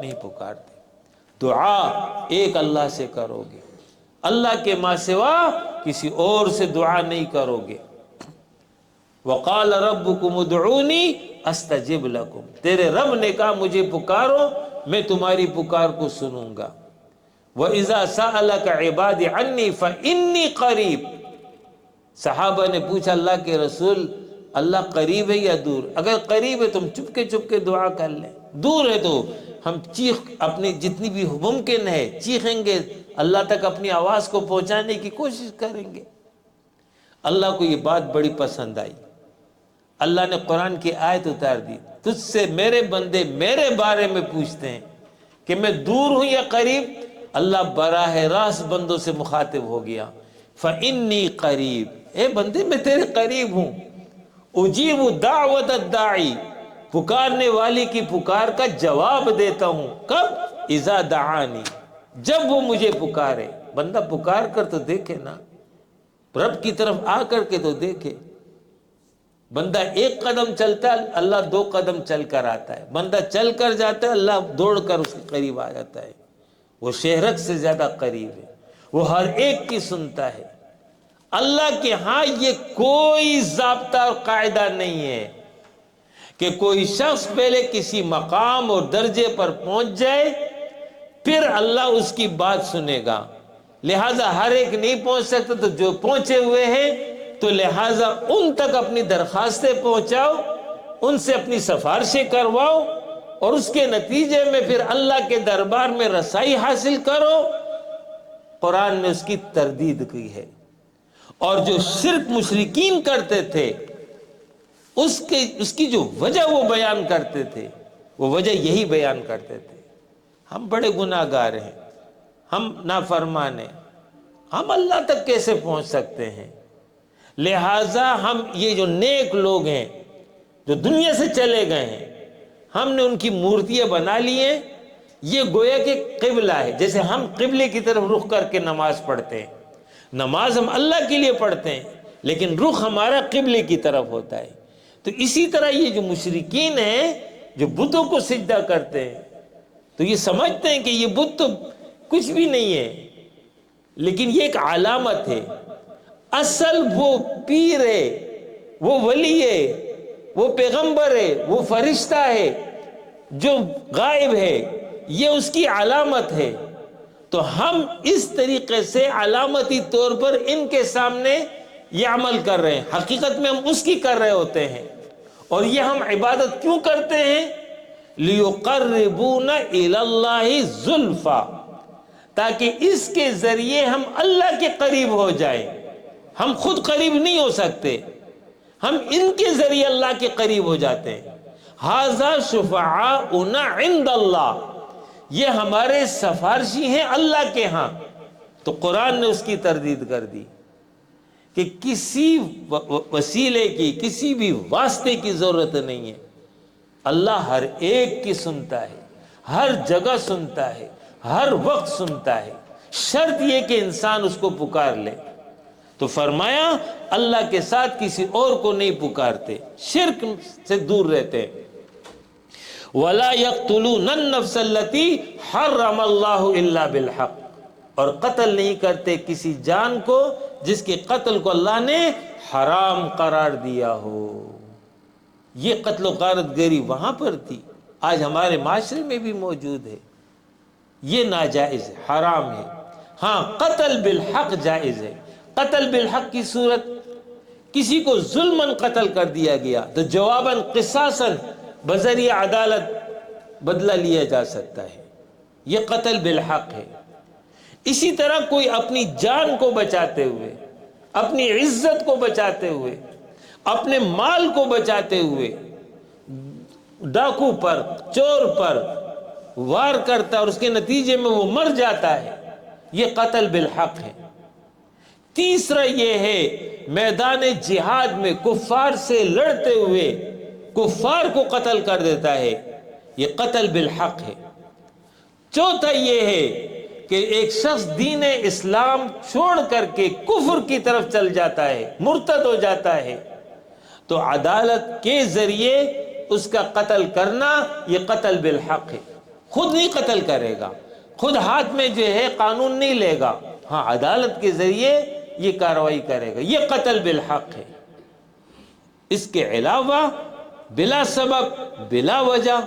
نہیں پکارتے۔ دعا ایک اللہ سے کرو گے، اللہ کے ماں سوا کسی اور سے دعا نہیں کرو گے۔ وقال ربکم ادعونی استجب لکم، تیرے رب نے کہا مجھے پکارو میں تمہاری پکار کو سنوں گا۔ وَإِذَا سَأَلَكَ عِبَادِ عَنِّي فَإِنِّي قَرِيب، صحابہ نے پوچھا اللہ کے رسول اللہ قریب ہے یا دور؟ اگر قریب ہے تم چپ کے دعا کر لیں، دور ہے تو ہم اپنی جتنی بھی ممکن ہے چیخیں گے، اللہ تک اپنی آواز کو پہنچانے کی کوشش کریں گے۔ اللہ کو یہ بات بڑی پسند آئی، اللہ نے قرآن کی آیت اتار دی، تجھ سے میرے بندے میرے بارے میں پوچھتے ہیں کہ میں دور ہوں یا قریب۔ اللہ براہ راست بندوں سے مخاطب ہو گیا، فَإِنِّي قریب، اے بندے میں تیرے قریب ہوں، اجیب دعوت الداعی، پکارنے والی کی پکار کا جواب دیتا ہوں۔ کب؟ اذا دعانی، جب وہ مجھے پکارے۔ بندہ پکار کر تو دیکھے نا، رب کی طرف آ کر کے تو دیکھے۔ بندہ 1 قدم چلتا ہے اللہ 2 قدم چل کر آتا ہے، بندہ چل کر جاتا ہے اللہ دوڑ کر اس کے قریب آ جاتا ہے۔ وہ شہرت سے زیادہ قریب ہے، وہ ہر ایک کی سنتا ہے۔ اللہ کے ہاں یہ کوئی ضابطہ اور قاعدہ نہیں ہے کہ کوئی شخص پہلے کسی مقام اور درجے پر پہنچ جائے پھر اللہ اس کی بات سنے گا، لہذا ہر ایک نہیں پہنچ سکتا، تو جو پہنچے ہوئے ہیں تو لہٰذا ان تک اپنی درخواستیں پہنچاؤ، ان سے اپنی سفارشیں کرواؤ، اور اس کے نتیجے میں پھر اللہ کے دربار میں رسائی حاصل کرو۔ قرآن نے اس کی تردید کی ہے، اور جو شرک مشرکین کرتے تھے اس کی جو وجہ وہ بیان کرتے تھے، وہ وجہ یہی بیان کرتے تھے، ہم بڑے گناہ گار ہیں، ہم نافرمان ہیں، ہم اللہ تک کیسے پہنچ سکتے ہیں؟ لہٰذا ہم یہ جو نیک لوگ ہیں جو دنیا سے چلے گئے ہیں، ہم نے ان کی مورتیاں بنا لی ہیں، یہ گویا کہ قبلہ ہے، جیسے ہم قبلے کی طرف رخ کر کے نماز پڑھتے ہیں، نماز ہم اللہ کے لیے پڑھتے ہیں لیکن رخ ہمارا قبلے کی طرف ہوتا ہے۔ تو اسی طرح یہ جو مشرکین ہیں جو بتوں کو سجدہ کرتے ہیں، تو یہ سمجھتے ہیں کہ یہ بت تو کچھ بھی نہیں ہے، لیکن یہ ایک علامت ہے، اصل وہ پیر ہے، وہ ولی ہے، وہ پیغمبر ہے، وہ فرشتہ ہے جو غائب ہے، یہ اس کی علامت ہے، تو ہم اس طریقے سے علامتی طور پر ان کے سامنے یہ عمل کر رہے ہیں، حقیقت میں ہم اس کی کر رہے ہوتے ہیں۔ اور یہ ہم عبادت کیوں کرتے ہیں؟ لِيُقَرِّبُونَ إِلَى اللَّهِ زُلْفَى، تاکہ اس کے ذریعے ہم اللہ کے قریب ہو جائیں۔ ہم خود قریب نہیں ہو سکتے، ہم ان کے ذریعے اللہ کے قریب ہو جاتے ہیں۔ ھذا شفعاؤنا عند اللہ، یہ ہمارے سفارشی ہیں اللہ کے ہاں۔ تو قرآن نے اس کی تردید کر دی کہ کسی وسیلے کی، کسی بھی واسطے کی ضرورت نہیں ہے، اللہ ہر ایک کی سنتا ہے، ہر جگہ سنتا ہے، ہر وقت سنتا ہے، شرط یہ کہ انسان اس کو پکار لے۔ تو فرمایا اللہ کے ساتھ کسی اور کو نہیں پکارتے، شرک سے دور رہتے ہیں۔ وَلَا يَقْتُلُونَ النَّفْسَ الَّتِي حَرَّمَ اللَّهُ إِلَّا بِالْحَقِّ، اور قتل نہیں کرتے کسی جان کو جس کے قتل کو اللہ نے حرام قرار دیا ہو۔ یہ قتل و غارت گری وہاں پر تھی، آج ہمارے معاشرے میں بھی موجود ہے۔ یہ ناجائز ہے، حرام ہے۔ ہاں قتل بالحق جائز ہے۔ قتل بالحق کی صورت، کسی کو ظلماً قتل کر دیا گیا تو جواباً قصاصاً بذریعہ عدالت بدلہ لیا جا سکتا ہے، یہ قتل بالحق ہے۔ اسی طرح کوئی اپنی جان کو بچاتے ہوئے، اپنی عزت کو بچاتے ہوئے، اپنے مال کو بچاتے ہوئے ڈاکو پر، چور پر وار کرتا ہے اور اس کے نتیجے میں وہ مر جاتا ہے، یہ قتل بالحق ہے۔ تیسرا یہ ہے میدان جہاد میں کفار سے لڑتے ہوئے کفار کو قتل کر دیتا ہے، یہ قتل بالحق ہے۔ چوتھا یہ ہے کہ ایک شخص دین اسلام چھوڑ کر کے کفر کی طرف چل جاتا ہے، مرتد ہو جاتا ہے، تو عدالت کے ذریعے اس کا قتل کرنا یہ قتل بالحق ہے۔ خود نہیں قتل کرے گا، خود ہاتھ میں جو ہے قانون نہیں لے گا، ہاں عدالت کے ذریعے یہ کارروائی کرے گا، یہ قتل بالحق ہے۔ اس کے علاوہ بلا سبب، بلا وجہ،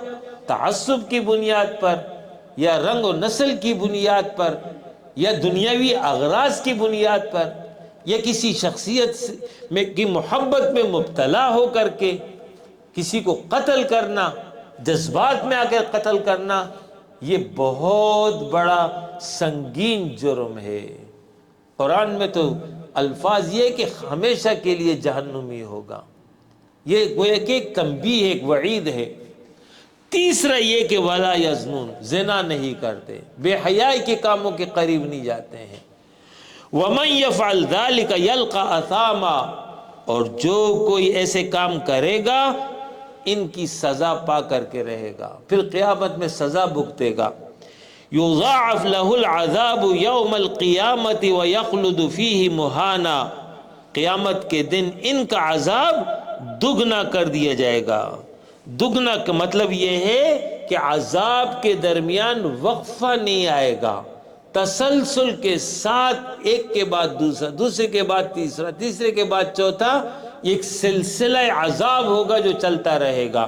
تعصب کی بنیاد پر یا رنگ و نسل کی بنیاد پر یا دنیاوی اغراض کی بنیاد پر یا کسی شخصیت میں کی محبت میں مبتلا ہو کر کے کسی کو قتل کرنا، جذبات میں آ کر قتل کرنا، یہ بہت بڑا سنگین جرم ہے۔ قرآن میں تو الفاظ یہ کہ ہمیشہ کے لیے جہنمی ہوگا، یہ گویا کہ ایک تنبیہ ہے، ایک وعید ہے۔ تیسرا یہ کہ ولا یزنون، زنا نہیں کرتے، بے حیائی کے کاموں کے قریب نہیں جاتے ہیں۔ ومن یفعل ذلک یلقى اثاما، اور جو کوئی ایسے کام کرے گا ان کی سزا پا کر کے رہے گا، پھر قیامت میں سزا بھگتے گا۔ یضاعف له العذاب یوم القیامت ویخلد فیہ مہانا، قیامت کے دن ان کا عذاب دگنا کر دیا جائے گا۔ دگنا کا مطلب یہ ہے کہ عذاب کے درمیان وقفہ نہیں آئے گا، تسلسل کے ساتھ ایک کے بعد دوسرا، دوسرے کے بعد تیسرا، تیسرے کے بعد چوتھا، ایک سلسلہ عذاب ہوگا جو چلتا رہے گا۔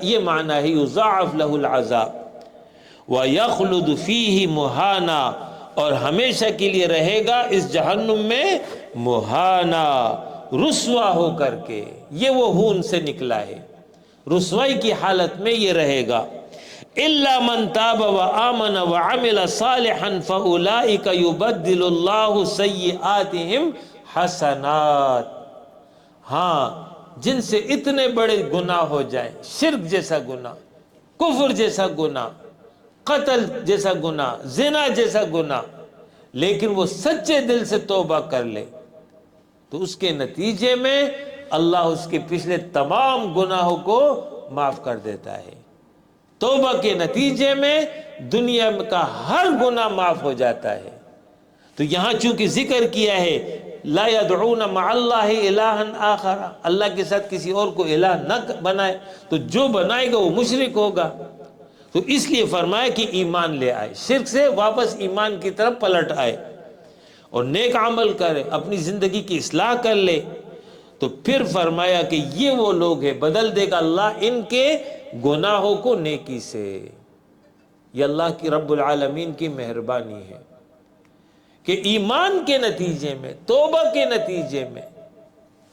یہ معنی ہے یضاعف له العذاب وَيَخْلُدُ فِيهِ مُهَانًا، اور ہمیشہ کے لیے رہے گا اس جہنم میں مہانا، رسوا ہو کر کے۔ یہ وہ ہون سے نکلا ہے، رسوائی کی حالت میں یہ رہے گا۔ إِلَّا مَنْ تَابَ وَآمَنَ وَعَمِلَ صَالِحًا فَأُولَئِكَ يُبَدِّلُ اللَّهُ سَيِّئَاتِهِمْ حَسَنَاتٍ، ہاں جن سے اتنے بڑے گناہ ہو جائیں، شرک جیسا گناہ، کفر جیسا گناہ، قتل جیسا گناہ، زنا جیسا گناہ، لیکن وہ سچے دل سے توبہ کر لے تو اس کے نتیجے میں اللہ اس کے پچھلے تمام گناہوں کو معاف کر دیتا ہے۔ توبہ کے نتیجے میں دنیا کا ہر گناہ معاف ہو جاتا ہے۔ تو یہاں چونکہ ذکر کیا ہے لا يدعون مع اللہ الہا آخر، اللہ کے ساتھ کسی اور کو الہ نہ بنائے، تو جو بنائے گا وہ مشرک ہوگا۔ تو اس لیے فرمایا کہ ایمان لے آئے، شرک سے واپس ایمان کی طرف پلٹ آئے اور نیک عمل کرے، اپنی زندگی کی اصلاح کر لے۔ تو پھر فرمایا کہ یہ وہ لوگ ہیں، بدل دے گا اللہ ان کے گناہوں کو نیکی سے۔ یہ اللہ کی رب العالمین کی مہربانی ہے کہ ایمان کے نتیجے میں، توبہ کے نتیجے میں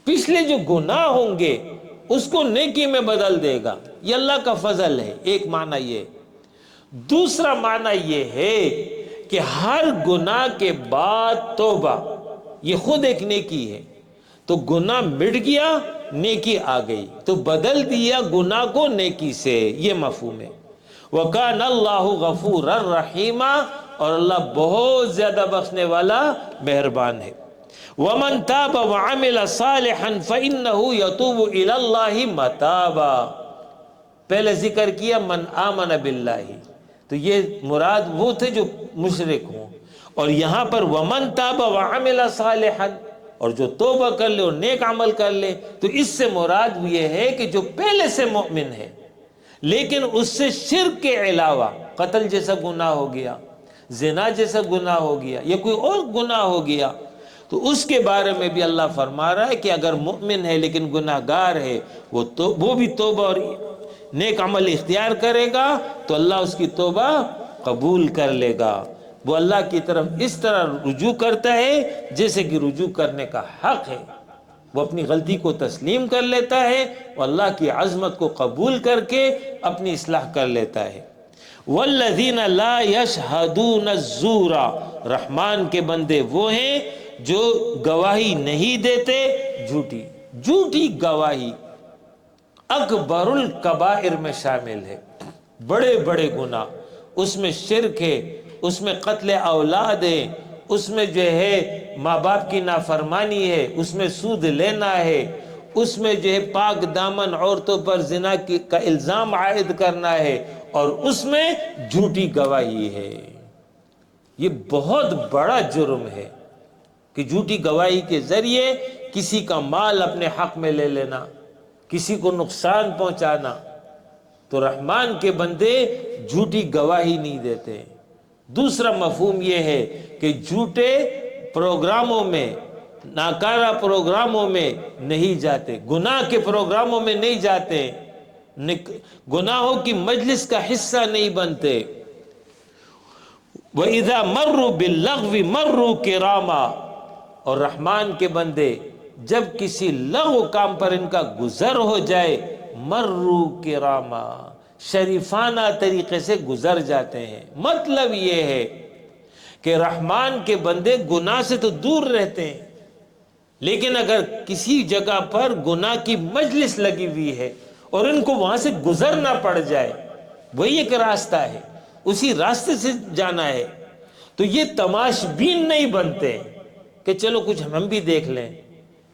پچھلے جو گناہ ہوں گے اس کو نیکی میں بدل دے گا۔ یہ اللہ کا فضل ہے، ایک معنی یہ۔ دوسرا معنی یہ ہے کہ ہر گناہ کے بعد توبہ، یہ خود ایک نیکی ہے۔ تو گناہ مٹ گیا، نیکی آ گئی، تو بدل دیا گناہ کو نیکی سے، یہ مفہوم ہے۔ وَكَانَ اللَّهُ غَفُورًا رَحِيمًا، اور اللہ بہت زیادہ بخشنے والا مہربان ہے۔ وَمَن تَابَ وَعَمِلَ صَالِحًا فَإِنَّهُ يَتُوبُ إِلَى اللَّهِ مَتَابًا۔ پہلے ذکر کیا من آمن باللہ، تو یہ مراد وہ تھے جو مشرک ہوں، اور یہاں پر وَمَن تَابَ وَعَمِلَ صَالِحًا، اور جو توبہ کر لے اور نیک عمل کر لے، تو اس سے مراد یہ ہے کہ جو پہلے سے مؤمن ہے لیکن اس سے شرک کے علاوہ قتل جیسا گناہ ہو گیا، زنا جیسا گناہ ہو گیا، یا کوئی اور گناہ ہو گیا، تو اس کے بارے میں بھی اللہ فرما رہا ہے کہ اگر مؤمن ہے لیکن گناہ گار ہے، وہ بھی توبہ اور نیک عمل اختیار کرے گا تو اللہ اس کی توبہ قبول کر لے گا۔ وہ اللہ کی طرف اس طرح رجوع کرتا ہے جیسے کہ رجوع کرنے کا حق ہے، وہ اپنی غلطی کو تسلیم کر لیتا ہے اور اللہ کی عظمت کو قبول کر کے اپنی اصلاح کر لیتا ہے۔ والذین لا یشہدون الزور، رحمان کے بندے وہ ہیں جو گواہی نہیں دیتے جھوٹی گواہی اکبر الکبائر میں شامل ہے، بڑے بڑے گناہ، اس میں شرک ہے، اس میں قتل اولاد ہے، اس میں جو ہے ماں باپ کی نافرمانی ہے، اس میں سود لینا ہے، اس میں جو ہے پاک دامن عورتوں پر زنا کا الزام عائد کرنا ہے، اور اس میں جھوٹی گواہی ہے۔ یہ بہت بڑا جرم ہے کہ جھوٹی گواہی کے ذریعے کسی کا مال اپنے حق میں لے لینا، کسی کو نقصان پہنچانا۔ تو رحمان کے بندے جھوٹی گواہی نہیں دیتے۔ دوسرا مفہوم یہ ہے کہ جھوٹے پروگراموں میں، ناکارہ پروگراموں میں نہیں جاتے، گناہ کے پروگراموں میں نہیں جاتے، گناہوں کی مجلس کا حصہ نہیں بنتے۔ وَإِذَا مَرُّوا بِاللَّغْوِ مَرُّوا كِرَامًا، اور رحمان کے بندے جب کسی لغو کام پر ان کا گزر ہو جائے، مروا کراما، شریفانہ طریقے سے گزر جاتے ہیں۔ مطلب یہ ہے کہ رحمان کے بندے گناہ سے تو دور رہتے ہیں، لیکن اگر کسی جگہ پر گناہ کی مجلس لگی ہوئی ہے اور ان کو وہاں سے گزرنا پڑ جائے، وہی ایک راستہ ہے، اسی راستے سے جانا ہے، تو یہ تماش بین نہیں بنتے کہ چلو کچھ ہم بھی دیکھ لیں،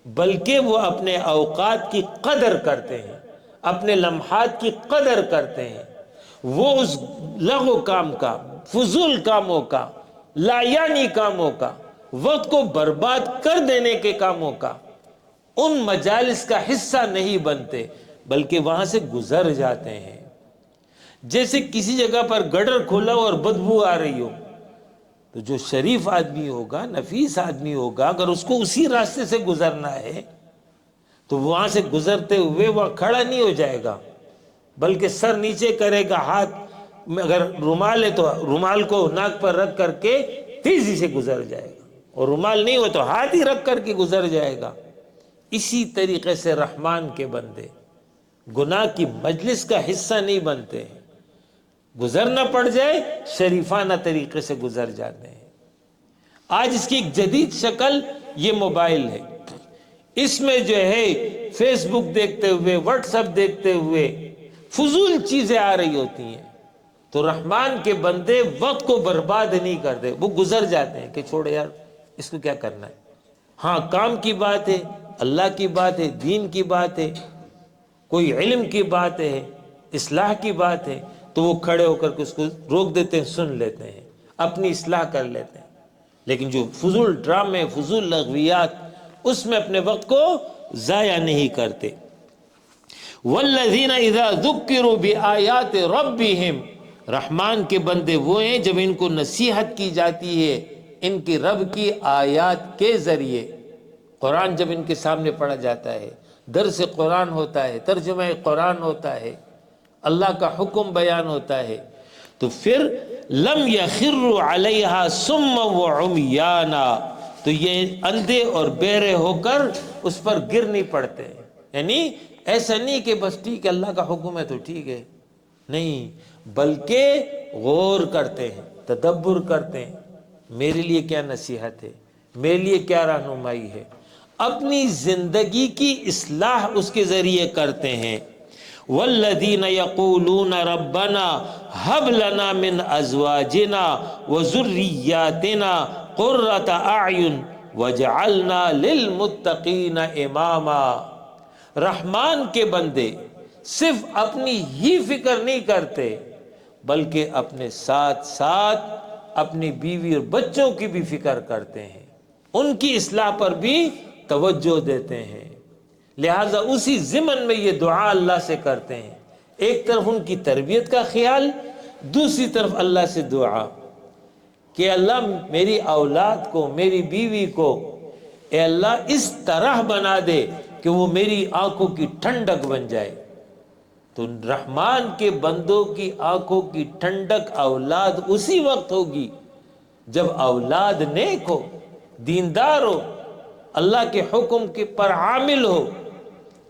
بلکہ وہ اپنے اوقات کی قدر کرتے ہیں، اپنے لمحات کی قدر کرتے ہیں، وہ اس لغو کام کا، فضول کاموں کا، لا یعنی کاموں کا، وقت کو برباد کر دینے کے کاموں کا، ان مجالس کا حصہ نہیں بنتے، بلکہ وہاں سے گزر جاتے ہیں۔ جیسے کسی جگہ پر گٹر کھلا ہو اور بدبو آ رہی ہو، تو جو شریف آدمی ہوگا، نفیس آدمی ہوگا، اگر اس کو اسی راستے سے گزرنا ہے تو وہاں سے گزرتے ہوئے وہ کھڑا نہیں ہو جائے گا، بلکہ سر نیچے کرے گا، ہاتھ میں اگر رومال ہے تو رومال کو ناک پر رکھ کر کے تیزی سے گزر جائے گا، اور رومال نہیں ہو تو ہاتھ ہی رکھ کر کے گزر جائے گا۔ اسی طریقے سے رحمان کے بندے گناہ کی مجلس کا حصہ نہیں بنتے، گزرنا پڑ جائے شریفانہ طریقے سے گزر جاتے ہیں۔ آج اس کی ایک جدید شکل یہ موبائل ہے، اس میں جو ہے فیس بک دیکھتے ہوئے، واٹس ایپ دیکھتے ہوئے فضول چیزیں آ رہی ہوتی ہیں، تو رحمان کے بندے وقت کو برباد نہیں کرتے، وہ گزر جاتے ہیں کہ چھوڑے یار اس کو کیا کرنا ہے۔ ہاں کام کی بات ہے، اللہ کی بات ہے، دین کی بات ہے، کوئی علم کی بات ہے، اصلاح کی بات ہے، تو وہ کھڑے ہو کر کے اس کو روک دیتے ہیں، سن لیتے ہیں، اپنی اصلاح کر لیتے ہیں۔ لیکن جو فضول ڈرامے، فضول لغویات، اس میں اپنے وقت کو ضائع نہیں کرتے۔ والذین اذا ذکروا بآیات ربہم، رحمان کے بندے وہ ہیں جب ان کو نصیحت کی جاتی ہے ان کی رب کی آیات کے ذریعے، قرآن جب ان کے سامنے پڑھا جاتا ہے، درس قرآن ہوتا ہے، ترجمہ قرآن ہوتا ہے، اللہ کا حکم بیان ہوتا ہے، تو پھر لم یخروا علیہا صما وعمیانا، تو یہ اندھے اور بہرے ہو کر اس پر گر نہیں پڑتے ہیں۔ یعنی ایسا نہیں کہ بس ٹھیک ہے اللہ کا حکم ہے تو ٹھیک ہے، نہیں، بلکہ غور کرتے ہیں، تدبر کرتے ہیں، میرے لیے کیا نصیحت ہے، میرے لیے کیا رہنمائی ہے، اپنی زندگی کی اصلاح اس کے ذریعے کرتے ہیں۔ والذین یقولون ربنا هب لنا من ازواجنا وذریاتنا قرۃ اعین واجعلنا للمتقین اماما۔ رحمان کے بندے صرف اپنی ہی فکر نہیں کرتے، بلکہ اپنے ساتھ ساتھ اپنی بیوی اور بچوں کی بھی فکر کرتے ہیں، ان کی اصلاح پر بھی توجہ دیتے ہیں۔ لہٰذا اسی ضمن میں یہ دعا اللہ سے کرتے ہیں، ایک طرف ان کی تربیت کا خیال، دوسری طرف اللہ سے دعا کہ اللہ میری اولاد کو، میری بیوی کو اے اللہ اس طرح بنا دے کہ وہ میری آنکھوں کی ٹھنڈک بن جائے۔ تو رحمان کے بندوں کی آنکھوں کی ٹھنڈک اولاد اسی وقت ہوگی جب اولاد نیک ہو، دیندار ہو، اللہ کے حکم کے پر عامل ہو،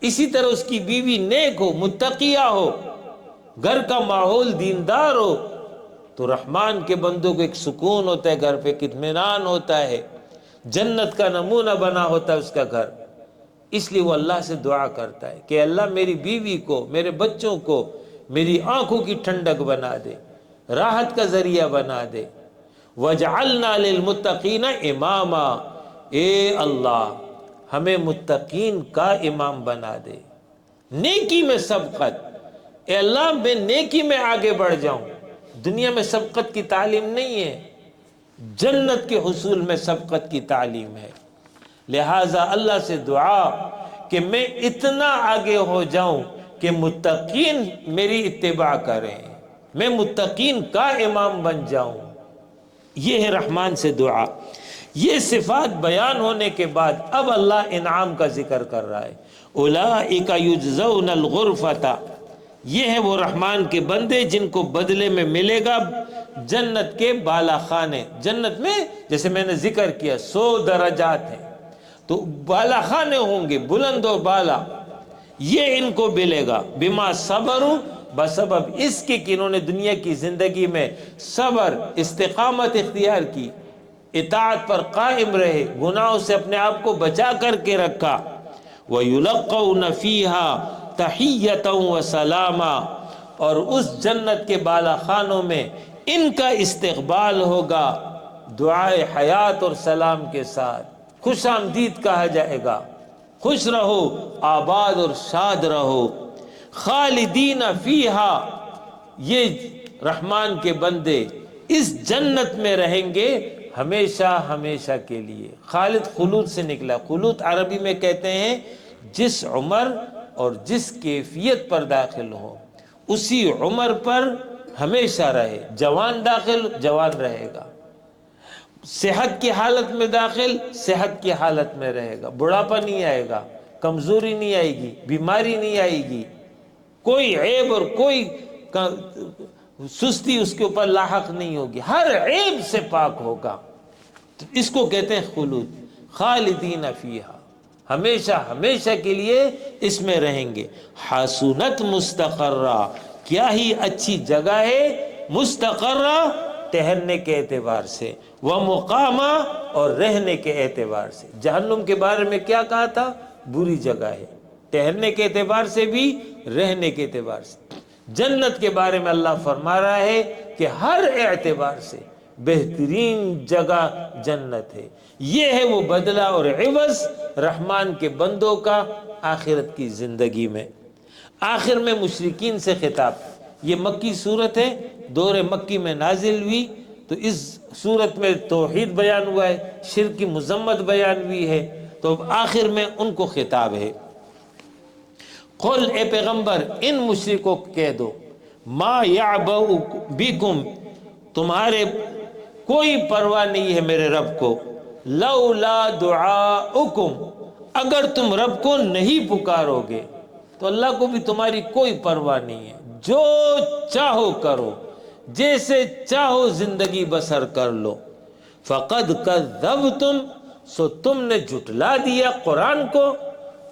اسی طرح اس کی بیوی نیک ہو، متقیہ ہو، گھر کا ماحول دیندار ہو، تو رحمان کے بندوں کو ایک سکون ہوتا ہے، گھر پہ اطمینان ہوتا ہے، جنت کا نمونہ بنا ہوتا ہے اس کا گھر۔ اس لیے وہ اللہ سے دعا کرتا ہے کہ اللہ میری بیوی کو، میرے بچوں کو میری آنکھوں کی ٹھنڈک بنا دے، راحت کا ذریعہ بنا دے۔ وَجْعَلْنَا لِلْمُتَّقِينَ اماما، اے اللہ ہمیں متقین کا امام بنا دے، نیکی میں سبقت، اے اللہ میں نیکی میں آگے بڑھ جاؤں۔ دنیا میں سبقت کی تعلیم نہیں ہے، جنت کے حصول میں سبقت کی تعلیم ہے۔ لہٰذا اللہ سے دعا کہ میں اتنا آگے ہو جاؤں کہ متقین میری اتباع کریں، میں متقین کا امام بن جاؤں۔ یہ ہے رحمان سے دعا۔ یہ صفات بیان ہونے کے بعد اب اللہ انعام کا ذکر کر رہا ہے۔ اولئک یجزون الغرفۃ، یہ ہے وہ رحمان کے بندے جن کو بدلے میں ملے گا جنت کے بالا خانے۔ جنت میں جیسے میں نے ذکر کیا 100 درجات ہیں، تو بالا خانے ہوں گے، بلند و بالا، یہ ان کو ملے گا۔ بما صبروا، بسبب اس کے کہ انہوں نے دنیا کی زندگی میں صبر، استقامت اختیار کی، اطاعت پر قائم رہے، گناہوں سے اپنے آپ کو بچا کر کے رکھا۔ وَيُلَقَّوْنَ فِيهَا تَحِيَّةً وَسَلَامًا، اور اس جنت کے بالا خانوں میں ان کا استقبال ہوگا دعائے حیات اور سلام کے ساتھ، خوش آمدید کہا جائے گا، خوش رہو، آباد اور شاد رہو۔ خالدین فیہا، یہ رحمان کے بندے اس جنت میں رہیں گے ہمیشہ ہمیشہ کے لیے۔ خالد خلود سے نکلا، خلود عربی میں کہتے ہیں جس عمر اور جس کیفیت پر داخل ہو اسی عمر پر ہمیشہ رہے، جوان داخل جوان رہے گا، صحت کی حالت میں داخل صحت کی حالت میں رہے گا، بڑھاپا نہیں آئے گا، کمزوری نہیں آئے گی، بیماری نہیں آئے گی، کوئی عیب اور کوئی سستی اس کے اوپر لاحق نہیں ہوگی، ہر عیب سے پاک ہوگا۔ تو اس کو کہتے ہیں خلود۔ خالدین فیہا، ہمیشہ ہمیشہ کے لیے اس میں رہیں گے۔ حسنت مستقرہ، کیا ہی اچھی جگہ ہے، مستقرہ ٹہرنے کے اعتبار سے، ومقامہ اور رہنے کے اعتبار سے۔ جہنم کے بارے میں کیا کہا تھا؟ بری جگہ ہے، ٹہرنے کے اعتبار سے بھی، رہنے کے اعتبار سے۔ جنت کے بارے میں اللہ فرما رہا ہے کہ ہر اعتبار سے بہترین جگہ جنت ہے۔ یہ ہے وہ بدلہ اور عوض رحمان کے بندوں کا آخرت کی زندگی میں۔ آخر میں مشرکین سے خطاب، یہ مکی صورت ہے، دور مکی میں نازل ہوئی، تو اس صورت میں توحید بیان ہوا ہے، شرک کی مذمت بیان ہوئی ہے، تو آخر میں ان کو خطاب ہے۔ قل، اے پیغمبر ان مشرکوں کو کہہ دو، ما یعبأ بکم، تمہارے کوئی پرواہ نہیں ہے میرے رب کو، لولا دعاؤکم، اگر تم رب کو نہیں پکارو گے تو اللہ کو بھی تمہاری کوئی پرواہ نہیں ہے، جو چاہو کرو، جیسے چاہو زندگی بسر کر لو۔ فقد کذبتم، سو تم نے جھٹلا دیا قرآن کو،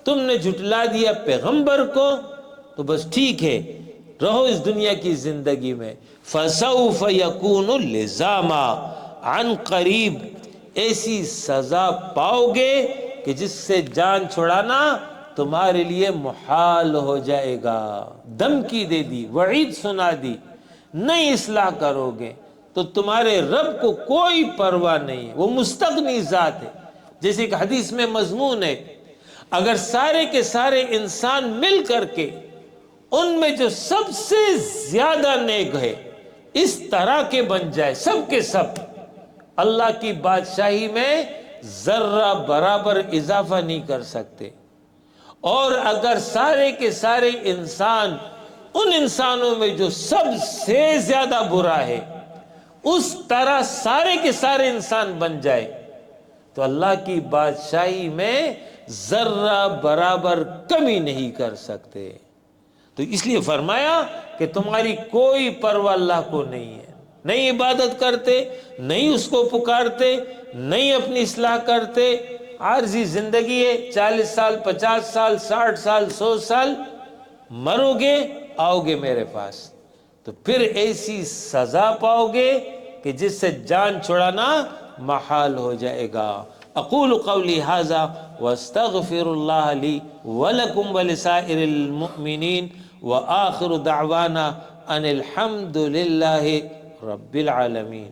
تم نے جھٹلا دیا پیغمبر کو، تو بس ٹھیک ہے، رہو اس دنیا کی زندگی میں۔ فسوف یکون لزاما، عن قریب ایسی سزا پاؤ گے کہ جس سے جان چھڑانا تمہارے لیے محال ہو جائے گا۔ دھمکی دے دی، وعید سنا دی، نہیں اصلاح کرو گے تو تمہارے رب کو کوئی پرواہ نہیں ہے، وہ مستغنی ذات ہے۔ جیسے کہ حدیث میں مضمون ہے، اگر سارے کے سارے انسان مل کر کے ان میں جو سب سے زیادہ نیک ہے اس طرح کے بن جائے، سب کے سب، اللہ کی بادشاہی میں ذرہ برابر اضافہ نہیں کر سکتے۔ اور اگر سارے کے سارے انسان ان انسانوں میں جو سب سے زیادہ برا ہے اس طرح سارے کے سارے انسان بن جائے تو اللہ کی بادشاہی میں ذرہ برابر کمی نہیں کر سکتے۔ تو اس لیے فرمایا کہ تمہاری کوئی پرواہ اللہ کو نہیں ہے، نہیں عبادت کرتے، نہیں اس کو پکارتے، نہیں اپنی اصلاح کرتے، عارضی زندگی ہے، 40 سال 50 سال 60 سال 100 سال، مرو گے آؤ گے میرے پاس، تو پھر ایسی سزا پاؤ گے کہ جس سے جان چھڑانا محال ہو جائے گا۔ اقول قولی ھذا واستغفر اللہ لی ولکم ولسائر المؤمنین وآخر دعوانا ان الحمد للہ رب العالمین۔